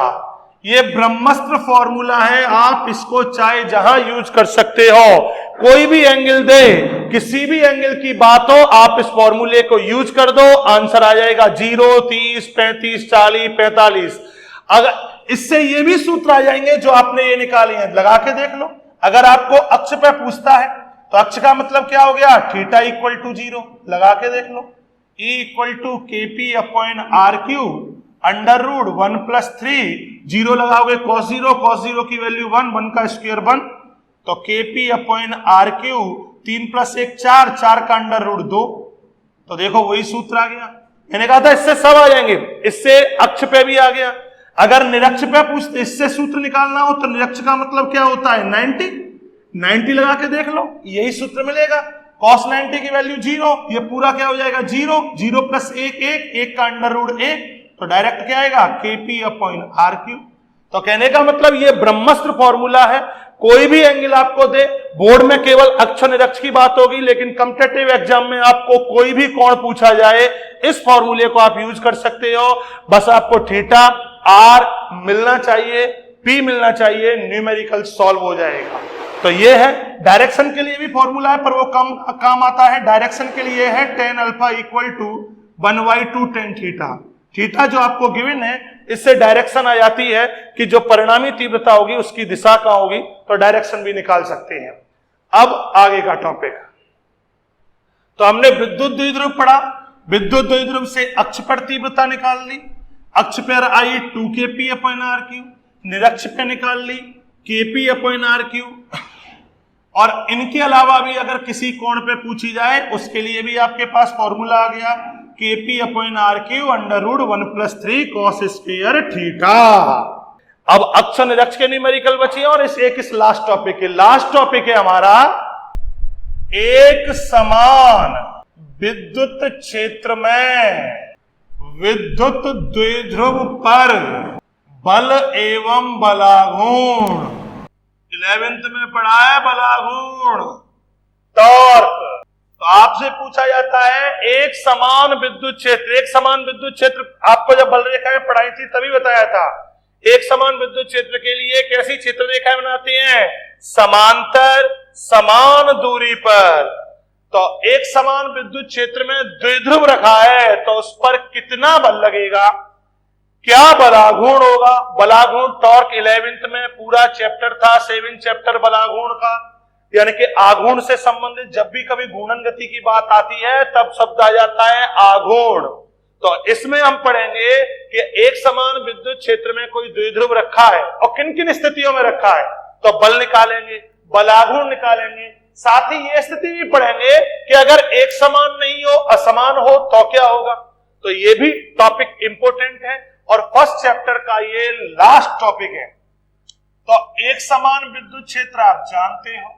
ये ब्रह्मास्त्र फॉर्मूला है, आप इसको चाहे जहां यूज कर सकते हो। कोई भी एंगल दे, किसी भी एंगल की बात हो, आप इस फॉर्मूले को यूज कर दो, आंसर आ जाएगा 0, 30, 35, 40, 45। अगर इससे ये भी सूत्र आ जाएंगे जो आपने ये निकाले हैं, लगा के देख लो। अगर आपको अक्ष पे पूछता है तो अक्ष का मतलब क्या हो गया, थीटा = 0, लगा के देख लो। E = kp/r³ √1 + 3, 0 लगाओगे cos 0 की वैल्यू 1, 1 का स्क्वायर 1, तो KP अपॉन RQ 3 + 1 4, 4 का अंडर रूट 2। तो देखो वही सूत्र आ गया। मैंने कहा था इससे सब आ जाएंगे, इससे अक्ष पे भी आ गया। अगर निरक्ष पे पूछते इससे सूत्र निकालना हो तो निरक्ष का मतलब क्या होता है 90 लगा के देख लो, यही सूत्र मिलेगा। cos 90 की वैल्यू 0, ये पूरा क्या हो जाएगा 0, 0 + 1 1, 1 का अंडर रूट 1, तो डायरेक्ट क्या आएगा KP अपॉन RQ। तो कहने का मतलब ये ब्रह्मास्त्र फॉर्मूला है। कोई भी एंगल आपको दे, बोर्ड में केवल अक्ष निरक्ष की बात होगी, लेकिन कॉम्पिटिटिव एग्जाम में आपको कोई भी कोण पूछा जाए इस फॉर्मूले को आप यूज कर सकते हो। बस आपको थीटा R मिलना चाहिए, P मिलना चाहिए, न्यूमेरिकल सॉल्व हो जाएगा। तो ये है डायरेक्शन के लिए भी फॉर्मूला है, पर वो कम काम आता है। डायरेक्शन के लिए है tan alpha = 1/2 tan theta. Theta जो आपको गिवन है, इससे डायरेक्शन आ जाती है कि जो परिणामी तीव्रता होगी उसकी दिशा कहां होगी, तो डायरेक्शन भी निकाल सकते हैं। अब आगे का टॉपिक, तो हमने विद्युत द्विध्रुव पढ़ा। विद्युत द्विध्रुव से अक्ष पर तीव्रता निकाल ली, अक्ष पर आई 2kP अपॉन RQ, निरक्ष पे निकाल ली KP अपॉन RQ। और इनके अलावा भी अगर किसी कोण पे पूछी जाए उसके लिए भी आपके पास फॉर्मूला आ गया, KP upon RQ under root 1 + 3 cos square theta. अब अक्ष निरक्ष के न्यूमेरिकल बची और इस लास्ट टॉपिक है। लास्ट टॉपिक है हमारा एक समान विद्युत क्षेत्र में विद्युत द्विध्रुव पर बल एवं बलाघूर्ण। 11th में पढ़ा है बलाघूर्ण, टॉर्क। तो आपसे पूछा जाता है एक समान विद्युत क्षेत्र। एक समान विद्युत क्षेत्र आपको जब बल रेखाएं पढ़ाई थी तभी बताया था। एक समान विद्युत क्षेत्र के लिए कैसी क्षेत्र रेखाएं बनाते हैं, समांतर समान दूरी पर। तो एक समान विद्युत क्षेत्र में द्विध्रुव रखा है तो उस पर कितना बल लगेगा, क्या बलाघूर्ण होगा। बलाघूर्ण टॉर्क 11th में पूरा चैप्टर था, 7 चैप्टर बलाघूर्ण का, यानी कि आघूर्ण से संबंधित जब भी कभी घूर्णन गति की बात आती है तब शब्द आ जाता है आघूर्ण। तो इसमें हम पढ़ेंगे कि एक समान विद्युत क्षेत्र में कोई द्विध्रुव रखा है और किन किन स्थितियों में रखा है, तो बल निकालेंगे, बलाघूर्ण निकालेंगे। साथ ही ये स्थिति भी पढ़ेंगे कि अगर एक समान नहीं हो, असमान हो तो क्या होगा। तो ये भी टॉपिक इंपोर्टेंट है और फर्स्ट चैप्टर का ये लास्ट टॉपिक है। तो एक समान विद्युत क्षेत्र आप जानते हो,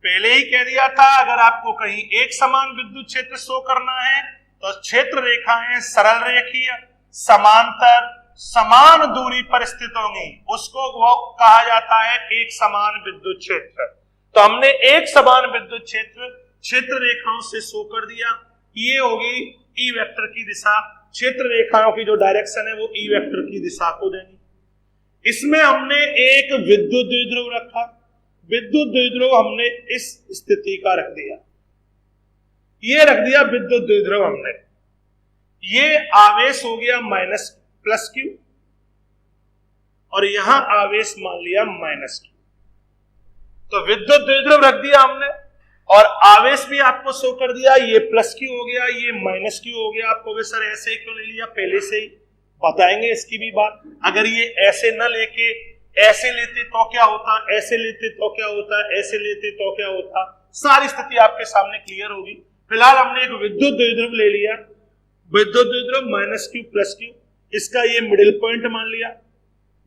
पहले ही कह दिया था। अगर आपको कहीं एक समान विद्युत क्षेत्र शो करना है तो क्षेत्र रेखाएं सरल रेखीय समांतर समान दूरी पर स्थित होंगी, उसको वो कहा जाता है एक समान विद्युत क्षेत्र। तो हमने एक समान विद्युत क्षेत्र क्षेत्र रेखाओं से शो कर दिया। ये होगी ई वेक्टर की दिशा, क्षेत्र रेखाओं की जो डायरेक्शन है वो ई वेक्टर की दिशा को देंगी। इसमें हमने एक विद्युत द्विध्रुव रखा, विद्युत द्विध्रुव हमने इस स्थिति का रख दिया, ये रख दिया विद्युत द्विध्रुव हमने। ये आवेश हो गया -+Q और यहां आवेश मान लिया -Q। तो विद्युत द्विध्रुव रख दिया हमने और आवेश भी आपको शो कर दिया। ये +Q हो गया, ये -Q हो गया। आपको भी सर ऐसे क्यों ले लिया, पहले से ही बताएंगे इसकी भी बात। अगर ये ऐसे न लेके ऐसे लेते तो क्या होता, ऐसे लेते तो क्या होता, ऐसे लेते तो क्या होता, सारी स्थिति आपके सामने क्लियर होगी। फिलहाल हमने एक विद्युत द्विध्रुव ले लिया, विद्युत द्विध्रुव -Q+Q, इसका ये मिडिल पॉइंट मान लिया।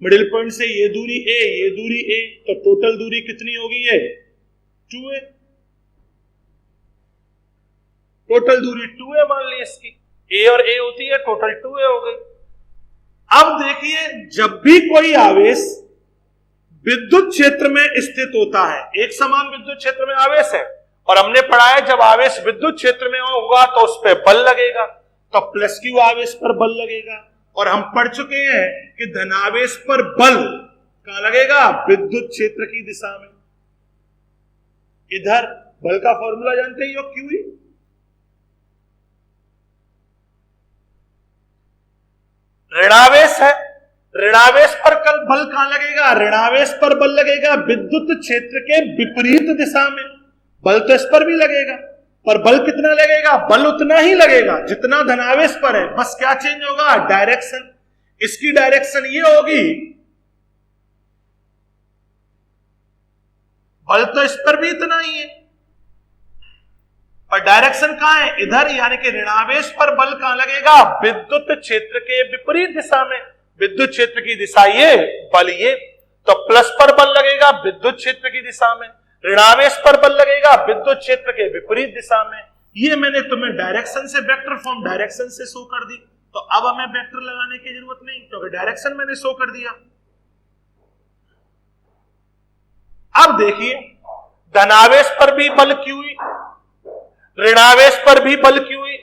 मिडिल पॉइंट से ये दूरी a, ये दूरी a, तो टोटल दूरी कितनी होगी, ये 2a। टोटल दूरी 2a मान ली इसकी, a और a होती है, टोटल 2a हो गई। अब देखिए जब भी कोई आवेश विद्युत क्षेत्र में स्थित होता है, एक समान विद्युत क्षेत्र में आवेश है और हमने पढ़ा है जब आवेश विद्युत क्षेत्र में होगा तो उस पर बल लगेगा, तो +Q आवेश पर बल लगेगा। और हम पढ़ चुके हैं कि धनावेश पर बल कहां लगेगा, विद्युत क्षेत्र की दिशा में। इधर बल का फॉर्मूला जानते ही हो, Q। ऋणावेश है, ऋणावेश पर कल बल कहां लगेगा, ऋणावेश पर बल लगेगा विद्युत क्षेत्र के विपरीत दिशा में। बल तो इस पर भी लगेगा, पर बल कितना लगेगा, बल उतना ही लगेगा जितना धनावेश पर है, बस क्या चेंज होगा, डायरेक्शन। इसकी डायरेक्शन ये होगी, बल तो इस पर भी इतना ही है, और डायरेक्शन कहां है? इधर, यानी कि ऋणावेश पर बल कहां लगेगा? विद्युत क्षेत्र के विपरीत दिशा में। विद्युत क्षेत्र की दिशा ये, बल ये, तो प्लस पर बल लगेगा विद्युत क्षेत्र की दिशा में, ऋणावेश पर बल लगेगा विद्युत क्षेत्र के विपरीत दिशा में। ये मैंने तुम्हें डायरेक्शन से, वेक्टर फॉर्म डायरेक्शन से शो कर दी, तो अब हमें वेक्टर लगाने की जरूरत नहीं, क्योंकि डायरेक्शन मैंने शो कर दिया। अब देखिए, धनावेश पर भी बल क्यू हुई, ऋणावेश पर भी बल क्यू हुई,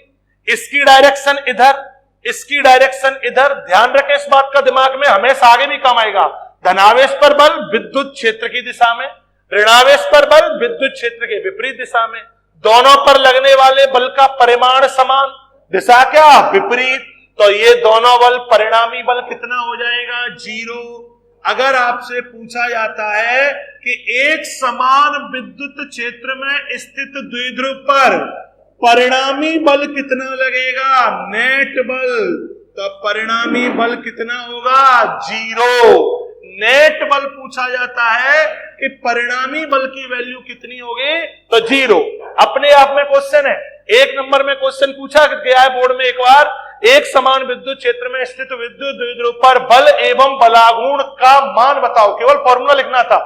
इसकी डायरेक्शन इधर, इसकी डायरेक्शन इधर। ध्यान रखें इस बात का दिमाग में, हमेशा आगे भी काम आएगा। धनावेश पर बल विद्युत क्षेत्र की दिशा में, ऋणावेश पर बल विद्युत क्षेत्र के विपरीत दिशा में। दोनों पर लगने वाले बल का परिमाण समान, दिशा क्या? विपरीत। तो ये दोनों बल, परिणामी बल कितना हो जाएगा? 0। अगर आपसे पूछा जाता है कि एक समान विद्युत क्षेत्र में स्थित द्विध्रुव पर परिणामी बल कितना लगेगा? नेट बल। तो परिणामी बल कितना होगा? 0। नेट बल पूछा जाता है कि परिणामी बल की वैल्यू कितनी होगी? तो 0। अपने आप में क्वेश्चन है, 1 नंबर में क्वेश्चन पूछा गया है बोर्ड में एक बार, एक समान विद्युत क्षेत्र में स्थित विद्युत द्विध्रुव पर बल एवं बलागुण का मान बताओ। केवल फॉर्मूला लिखना था,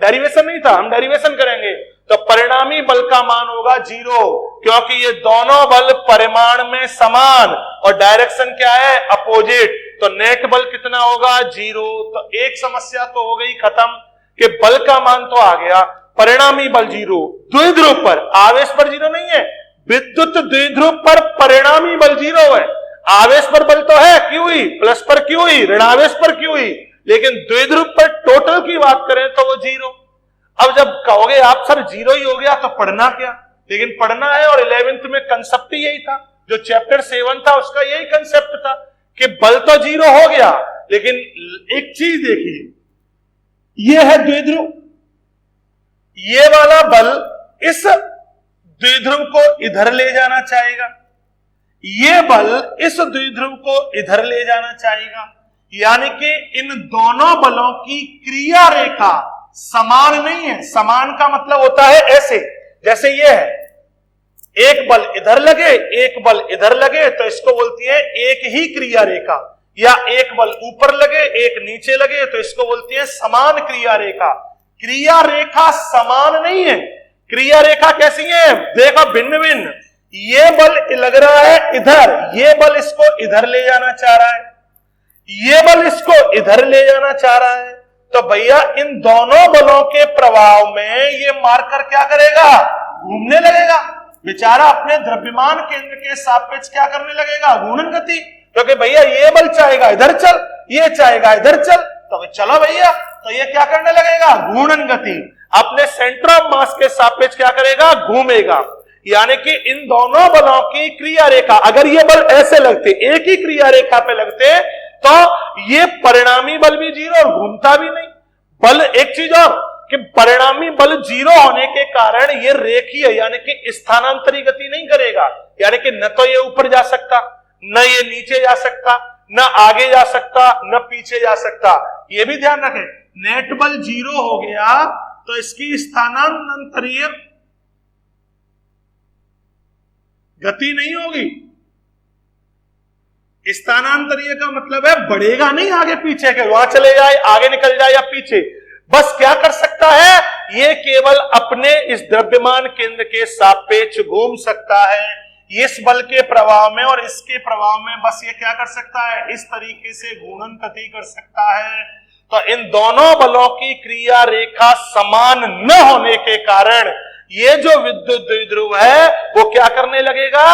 डेरिवेशन नहीं था, हम डेरिवेशन करेंगे। तो परिणामी बल का मान होगा 0, क्योंकि ये दोनों बल परिमाण में समान और डायरेक्शन क्या है? अपोजिट। तो नेट बल कितना होगा? 0। तो एक समस्या तो हो गई खत्म कि बल का मान तो आ गया, परिणामी बल 0। द्विध्रुव पर, आवेश पर 0 नहीं है, विद्युत द्विध्रुव पर परिणामी बल 0 है। आवेश पर बल तो है क्यू ही, प्लस पर क्यू ही, ऋणावेश पर क्यू ही, लेकिन द्विध्रुव पर टोटल की बात करें तो वो 0। अब जब कहोगे आप सर 0 ही हो गया तो पढ़ना क्या? लेकिन पढ़ना है, और 11th में कंसेप्ट ही यही था, जो चैप्टर 7 था उसका यही कंसेप्ट था कि बल तो 0 हो गया, लेकिन एक चीज देखिए, ये है द्विध्रुव, ये वाला बल इस द्विध्रुव को इधर ले जाना चाहेगा, ये बल इस द्विध्रुव को इधर ले जाना चाहेगा, यानी कि इन दोनों बलों की क्रिया रेखा समान नहीं है। समान का मतलब होता है ऐसे, जैसे ये है, एक बल इधर लगे, एक बल इधर लगे, तो इसको बोलती है एक ही क्रिया रेखा। या एक बल ऊपर लगे, एक नीचे लगे, तो इसको बोलती है समान क्रिया रेखा। क्रिया रेखा समान नहीं है। क्रिया रेखा कैसी है? देखो, भिन्न भिन्न। ये बल लग रहा है इधर, ये बल इसको इधर ले जाना चाह रहा है, ये बल इसको इधर ले जाना चाह रहा है। तो भैया इन दोनों बलों के प्रभाव में ये मार्कर क्या करेगा? घूमने लगेगा, बेचारा अपने द्रव्यमान केंद्र के सापेक्ष क्या करने लगेगा? घूर्णन गति। क्योंकि भैया ये बल चाहेगा इधर चल, ये चाहेगा इधर चल, तो चलो भैया, तो ये क्या करने लगेगा? घूर्णन गति। अपने सेंटर ऑफ मास के सापेक्ष क्या करेगा? घूमेगा। यानी कि इन दोनों बलों की क्रिया रेखा, अगर ये बल ऐसे लगते, एक ही क्रिया रेखा पे लगते, तो ये परिणामी बल भी 0 और घूमता भी नहीं। बल, एक चीज और कि परिणामी बल 0 होने के कारण ये रेखीय, यानी कि स्थानांतरी गति नहीं करेगा। यानी कि न तो ये ऊपर जा सकता, न ये नीचे जा सकता, न आगे जा सकता, न पीछे जा सकता। ये भी ध्यान रखें, नेट बल 0 हो गया तो इसकी स्थानांतरीय गति नहीं होगी। स्थानांतरीय का मतलब है बढ़ेगा नहीं आगे पीछे के, वहां चले जाए, आगे निकल जाए या पीछे। बस क्या कर सकता है? ये केवल अपने इस द्रव्यमान केंद्र के सापेक्ष घूम सकता है, इस बल के प्रभाव में और इसके प्रभाव में। बस ये क्या कर सकता है? इस तरीके से घूर्णन गति कर सकता है। तो इन दोनों बलों की क्रिया रेखा समान न होने के कारण ये जो विद्युत द्विध्रुव है वो क्या करने लगेगा?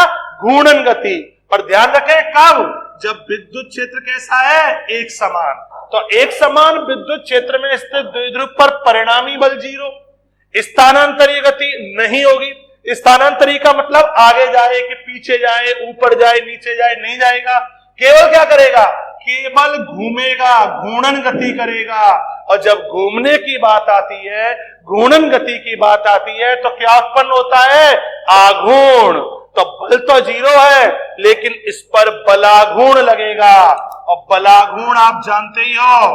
घूर्णन गति। पर ध्यान रखें, कब? जब विद्युत क्षेत्र कैसा है? एक समान। तो एक समान विद्युत क्षेत्र में स्थित द्विध्रुव पर परिणामी बल 0, स्थानांतरीय गति नहीं होगी। स्थानांतरी का मतलब आगे जाए कि पीछे जाए, ऊपर जाए, नीचे जाए, नहीं जाएगा। केवल क्या करेगा? केवल घूमेगा, घूर्णन गति करेगा। और जब घूमने की बात आती है, घूर्णन गति की बात आती है, तो क्या उत्पन्न होता है? आघूर्ण। तो बल तो 0 है, लेकिन इस पर बलाघूर्ण लगेगा। और बलाघूर्ण आप जानते ही हो,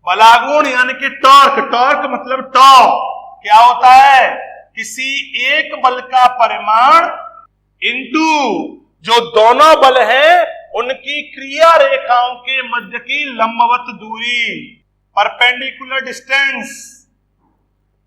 बलाघूर्ण यानी कि टॉर्क। टॉर्क मतलब टॉर्क। क्या होता है, किसी एक बल का परिमाण इंटू जो दोनों बल हैं उनकी क्रिया रेखाओं के मध्य की लंबवत दूरी, परपेंडिकुलर डिस्टेंस।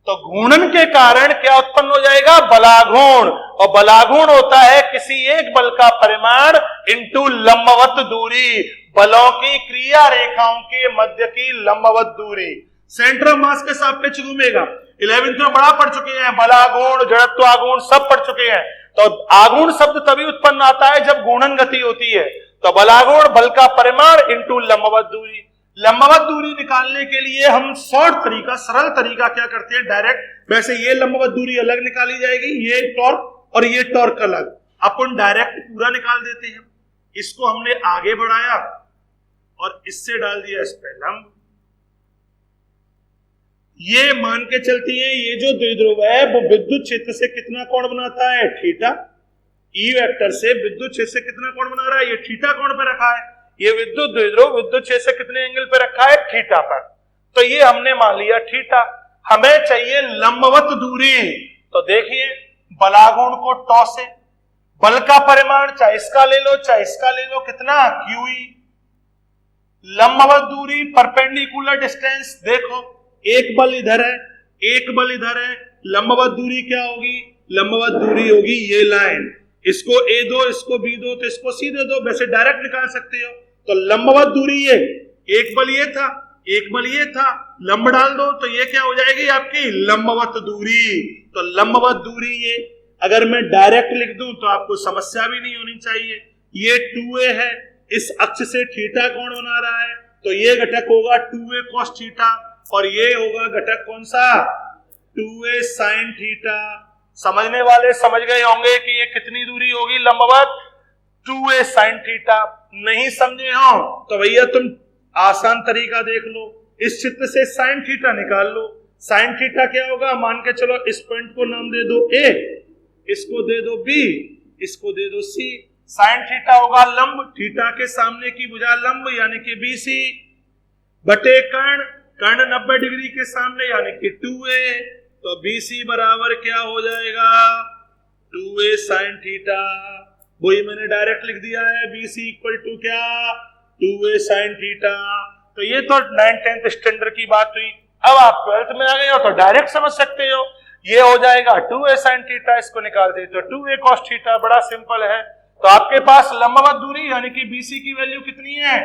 तो घूर्णन के कारण क्या उत्पन्न हो जाएगा, बलाघूर्ण, और बलाघूर्ण होता है किसी एक बल का परिमाण इंटू लंबवत दूरी, बलों की क्रिया रेखाओं के मध्य की लंबवत दूरी। सेंटर ऑफ मास के सापेक्ष घूमेगा। 11th में बड़ा पढ़ चुके हैं, बलाघूर्ण, जड़त्व आघूर्ण सब पढ़ चुके हैं। तो आघूर्ण शब्द तभी उत्पन्न आता है जब घूर्णन गति होती है। तो बलाघूर्ण बल का परिमाण इंटू लंबवत दूरी। लंबवत दूरी निकालने के लिए हम शॉर्ट तरीका, सरल तरीका क्या करते हैं, डायरेक्ट, वैसे ये लंबवत दूरी अलग निकाली जाएगी, ये टॉर्क और ये टॉर्क अलग, अपन डायरेक्ट पूरा निकाल देते हैं। इसको हमने आगे बढ़ाया और इससे डाल दिया इस पे लंब। ये मान के चलती है, ये जो द्विध्रुव है वो विद्युत क्षेत्र से कितना कोण बनाता है, थीटा। ई वेक्टर से विद्युत क्षेत्र से कितना कोण बना रहा है, ये थीटा कोण पे रखा है। ये विद्युत द्विध्रुव विद्युत क्षेत्र से कितने एंगल पे रखा है, थीटा पर। तो ये हमने मान लिया थीटा। हमें चाहिए लंबवत दूरी। तो देखिए बलाघूर्ण को टॉ से, बल का परिमाण चाहे इसका ले लो चाहे इसका ले लो, कितना, क्यूई। लंबवत दूरी परपेंडिकुलर डिस्टेंस, देखो एक बल इधर है एक बल इधर है, लंबवत दूरी क्या होगी, लंबवत दूरी होगी ये लाइन। इसको ए दो, इसको बी दो, तो इसको सी दे दो, वैसे डायरेक्ट निकाल सकते हो। तो लंबवत दूरी ये, एक बल ये था एक बल ये था, लंब डाल दो तो ये क्या हो जाएगी आपकी लंबवत दूरी। तो लंबवत दूरी ये अगर मैं डायरेक्ट लिख दूं तो आपको समस्या भी नहीं होनी चाहिए। ये 2a है, इस अक्ष से थीटा कोण बना रहा है, तो ये घटक होगा 2a cos थीटा, और ये होगा घटक कौन सा, 2a sin थीटा। समझने वाले समझ गए होंगे कि ये कितनी दूरी होगी लंबवत, 2a sin थीटा। नहीं समझे हो तो भैया तुम आसान तरीका देख लो, इस चित्र से sin थीटा निकाल लो। sin थीटा क्या होगा, मान के चलो इस पॉइंट को नाम दे दो a, इसको दे दो b, इसको दे दो c। sin थीटा होगा लंब, थीटा के सामने की भुजा लंब यानी कि bc, बटे कर्ण, कर्ण 90 डिग्री के सामने यानी कि 2a, तो bc बराबर क्या हो जाएगा, 2a sin थीटा। वही मैंने डायरेक्ट लिख दिया है, bc इक्वल टू क्या, 2a sin थीटा। तो ये तो 9th 10th स्टैंडर्ड की बात हुई। अब आप 12th में आ गए हो तो डायरेक्ट समझ सकते हो, ये हो जाएगा 2a sin थीटा, इसको निकाल दे तो 2a cos थीटा, बड़ा सिंपल है। तो आपके पास लंबवत दूरी यानी कि bc की वैल्यू कितनी है,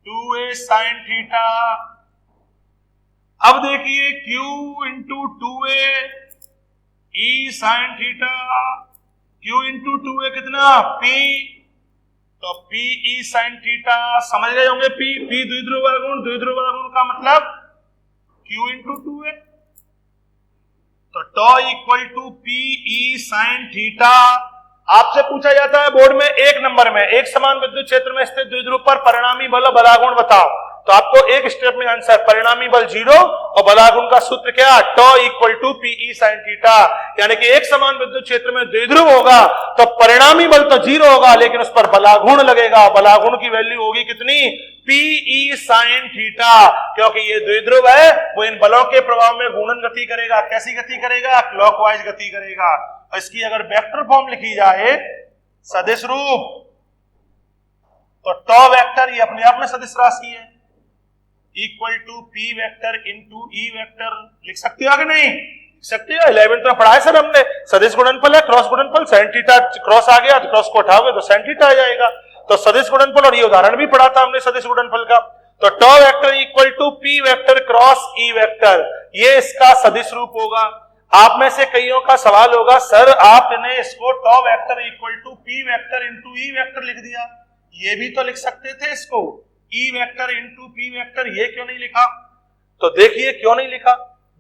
2a sin थीटा। अब देखिए q into 2a e sin theta, q into 2a कितना, p, तो p e sin थीटा। समझ गए होंगे, p द्विध्रुव आघूर्ण, द्विध्रुव आघूर्ण का मतलब q इंटू 2a, तो tau equal to p e sin थीटा। आपसे पूछा जाता है बोर्ड में 1 नंबर में, एक समान विद्युत क्षेत्र में स्थित द्विध्रुव पर परिणामी बल और बलाघूर्ण बताओ, तो आपको एक स्टेप में आंसर, परिणामी बल 0 और बलाघूर्ण का सूत्र क्या, tau equal to P E sine theta. यानी कि एक समान विद्युत क्षेत्र में द्विध्रुव होगा तो परिणामी बल तो 0 होगा, लेकिन उस पर बलाघूर्ण लगेगा। बलाघूर्ण की वैल्यू होगी कितनी, पी ई साइन थीटा, क्योंकि ये द्विध्रुव है, वो इन बलों के प्रभाव में घूर्णन गति करेगा। कैसी गति करेगा, क्लॉकवाइज गति करेगा। इसकी अगर वेक्टर फॉर्म लिखी जाए सदिश रूप, तो टॉ वेक्टर ये अपने आप में सदिश राशि है, equal to P vector into E vector. लिख सकते हो कि नहीं, लिख सकते हो। 11th में पढ़ा है सर हमने, सदिश गुणनफल है, क्रॉस गुणनफल, साइन थीटा क्रॉस आ गया तो क्रॉस को उठाओगे तो साइन थीटा आ जाएगा। तो सदिश गुणनफल, और ये उदाहरण भी पढ़ा था हमने सदिश गुणनफल का। तो tau vector equal to P vector cross E vector, ये इसका सदिश रूप होगा। आप में से कईयों का सवाल होगा, सर आपने इसको tau vector equal to P vector into E vector लिख दिया, ये भी तो लिख सकते थे इसको, E vector into P vector, ये क्यों नहीं लिखा? तो देखिए क्यों नहीं लिखा,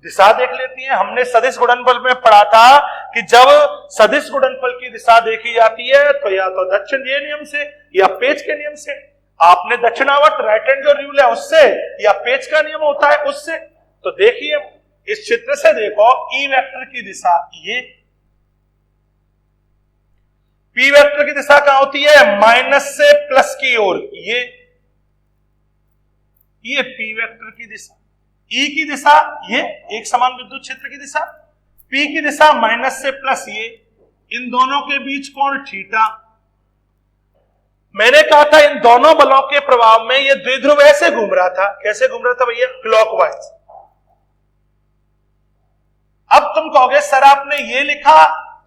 दिशा देख लेती है। हमने सदिश गुणनफल में पढ़ा था कि जब सदिश गुणनफल की दिशा देखी जाती है तो या तो दक्षिण ये नियम से या पेच के नियम से। आपने दक्षिणावर्त राइट हैंड जो रूल है उससे, या पेच का नियम होता है उससे। तो देखिए इस चित्र से देखो, ई वेक्टर की दिशा ये, पी वेक्टर की दिशा कहां होती है, माइनस से प्लस की ओर, ये पी वेक्टर की दिशा। ई की दिशा ये एक समान विद्युत क्षेत्र की दिशा, पी की दिशा माइनस से प्लस ये, इन दोनों के बीच कोण थीटा। मैंने कहा था इन दोनों बलों के प्रभाव में ये द्विध्रुव ऐसे घूम रहा था, कैसे घूम रहा था भैया? क्लॉकवाइज। अब तुम कहोगे सर आपने ये लिखा,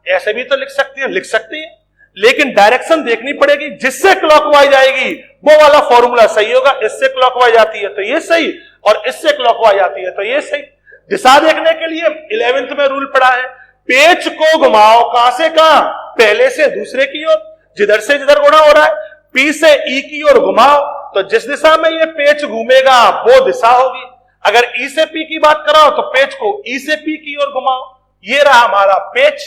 ऐसे भी तो लिख सकती है, लिख सकती है, लेकिन डायरेक्शन देखनी पड़ेगी। जिससे क्लॉकवाइज आएगी वो वाला फॉर्मूला सही होगा। इससे क्लॉकवाइज आती है तो ये सही, और इससे क्लॉकवाइज आती है तो ये सही। दिशा देखने के लिए 11th में रूल पड़ा है, पेच को घुमाओ कहां से कहां? पहले से दूसरे की ओर, जिधर से जिधर गुणा हो रहा है, पी से ई की ओर घुमाओ, तो जिस दिशा में ये पेच घूमेगा वो दिशा होगी। अगर ई से पी की बात कराओ तो पेच को ई से पी की ओर घुमाओ। ये रहा हमारा पेच।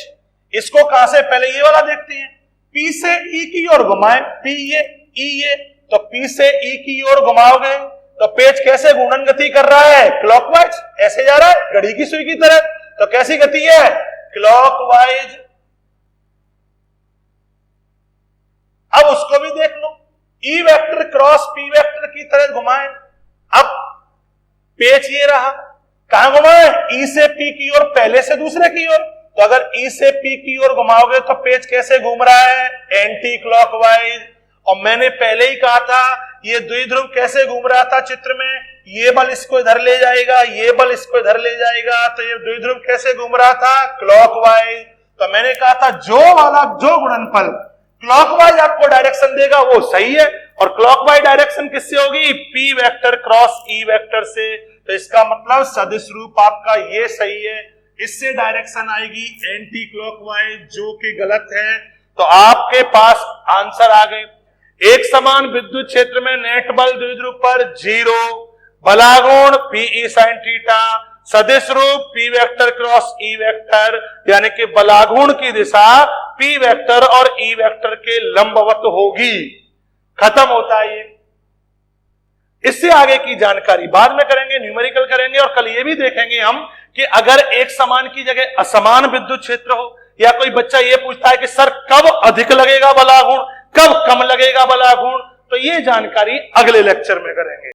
इसको कहां से? पहले ये वाला देखते हैं, पी से ई की ओर घुमाए, पी ये ई ये, तो पी से ई की ओर घुमाओगे तो पेच कैसे घूर्णन गति कर रहा है? क्लॉकवाइज, ऐसे जा रहा है घड़ी की सुई की तरह। तो कैसी गति है? क्लॉकवाइज। अब उसको भी देख लो, E vector cross P vector की तरह घुमाए। अब पेच ये रहा, कहां घुमाए? ई से पी की ओर, पहले से दूसरे की ओर। तो अगर ई से पी की ओर घुमाओगे तो पेच कैसे घूम रहा है? Anti clockwise. और मैंने पहले ही कहा था ये द्विध्रुव कैसे घूम रहा था चित्र में? ये बल इसको इधर ले जाएगा, ये बल इसको इधर ले जाएगा, तो ये द्विध्रुव कैसे घूम रहा था? क्लॉकवाइज। तो मैंने कहा था जो गुणनफल क्लॉकवाइज आपको डायरेक्शन देगा वो सही है, और क्लॉकवाइज डायरेक्शन किससे होगी? P vector cross E vector से। तो इसका मतलब सदिश रूप आपका ये सही है, इससे डायरेक्शन आएगी एंटी क्लॉकवाइज, जो कि गलत है। तो आपके पास आंसर आ गए। एक समान विद्युत क्षेत्र में नेट बल द्विध्रुव पर 0, बलागुण पीई साइन थीटा, सदिश रूप P vector cross E vector, यानी कि बलागुण की दिशा पी वेक्टर और ई वेक्टर के लंबवत होगी। खत्म होता है ये। इससे आगे की जानकारी बाद में करेंगे, न्यूमेरिकल करेंगे, और कल ये भी देखेंगे हम कि अगर एक समान की जगह असमान विद्युत क्षेत्र हो, या कोई बच्चा ये पूछता है कि सर कब अधिक लगेगा बलागुण, कब कम लगेगा बलागुण, तो ये जानकारी अगले लेक्चर में करेंगे।